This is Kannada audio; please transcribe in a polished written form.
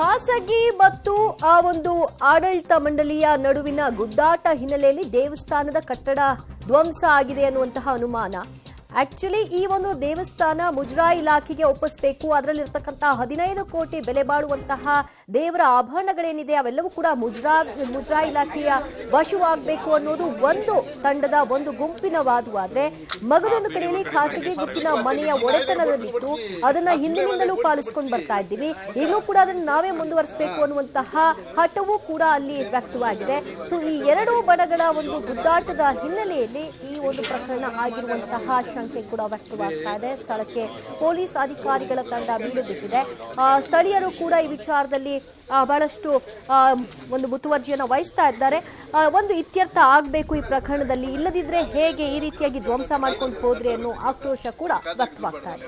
ಖಾಸಗಿ ಮತ್ತು ಆ ಒಂದು ಆಡಳಿತ ಮಂಡಳಿಯ ನಡುವಿನ ಗುದ್ದಾಟ ಹಿನ್ನೆಲೆಯಲ್ಲಿ ದೇವಸ್ಥಾನದ ಕಟ್ಟಡ ಧ್ವಂಸ ಆಗಿದೆ ಅನ್ನುವಂತಹ ಅನುಮಾನ. ಆಕ್ಚುಲಿ ಈ ಒಂದು ದೇವಸ್ಥಾನ ಮುಜರಾಯಿ ಇಲಾಖೆಗೆ ಒಪ್ಪಿಸಬೇಕು. ಅದರಲ್ಲಿರ್ತಕ್ಕಂತಹ 15 ಕೋಟಿ ಬೆಲೆ ಬಾಳುವಂತಹ ದೇವರ ಆಭರಣಗಳೇನಿದೆ ಅವೆಲ್ಲವೂ ಕೂಡ ಮುಜರಾಯಿ ಇಲಾಖೆಯ ವಶವಾಗಬೇಕು ಅನ್ನೋದು ಒಂದು ತಂಡದ ಒಂದು ಗುಂಪಿನ ವಾದವಾದ್ರೆ, ಮಗದೊಂದು ಕಡೆಯಲ್ಲಿ ಖಾಸಗಿ ಗುತ್ತಿನ ಮನೆಯ ಒಡೆತನದಲ್ಲಿತ್ತು. ಅದನ್ನ ಹಿಂದಿನಿಂದಲೂ ಪಾಲಿಸಿಕೊಂಡು ಬರ್ತಾ ಇದ್ದೀವಿ, ಇನ್ನೂ ಕೂಡ ಅದನ್ನು ನಾವೇ ಮುಂದುವರಿಸಬೇಕು ಅನ್ನುವಂತಹ ಹಠವೂ ಕೂಡ ಅಲ್ಲಿ ವ್ಯಕ್ತವಾಗಿದೆ. ಸೊ ಈ ಎರಡೂ ಬಣಗಳ ಒಂದು ಗುದ್ದಾಟದ ಹಿನ್ನೆಲೆಯಲ್ಲಿ ಈ ಒಂದು ಪ್ರಕರಣ ಆಗಿರುವಂತಹ ಶಂಕೆ ಕೂಡ ವ್ಯಕ್ತವಾಗ್ತಾ ಇದೆ. ಸ್ಥಳಕ್ಕೆ ಪೊಲೀಸ್ ಅಧಿಕಾರಿಗಳ ತಂಡ ಬೀಡು ಬಿಟ್ಟಿದೆ. ಸ್ಥಳೀಯರು ಕೂಡ ಈ ವಿಚಾರದಲ್ಲಿ ಬಹಳಷ್ಟು ಒಂದು ಮುತುವರ್ಜಿಯನ್ನು ವಹಿಸ್ತಾ ಇದ್ದಾರೆ. ಒಂದು ಇತ್ಯರ್ಥ ಆಗಬೇಕು ಈ ಪ್ರಕರಣದಲ್ಲಿ, ಇಲ್ಲದಿದ್ರೆ ಹೇಗೆ ಈ ರೀತಿಯಾಗಿ ಧ್ವಂಸ ಮಾಡ್ಕೊಂಡು ಹೋದ್ರೆ ಅನ್ನೋ ಆಕ್ರೋಶ ಕೂಡ ವ್ಯಕ್ತವಾಗ್ತಾ ಇದೆ.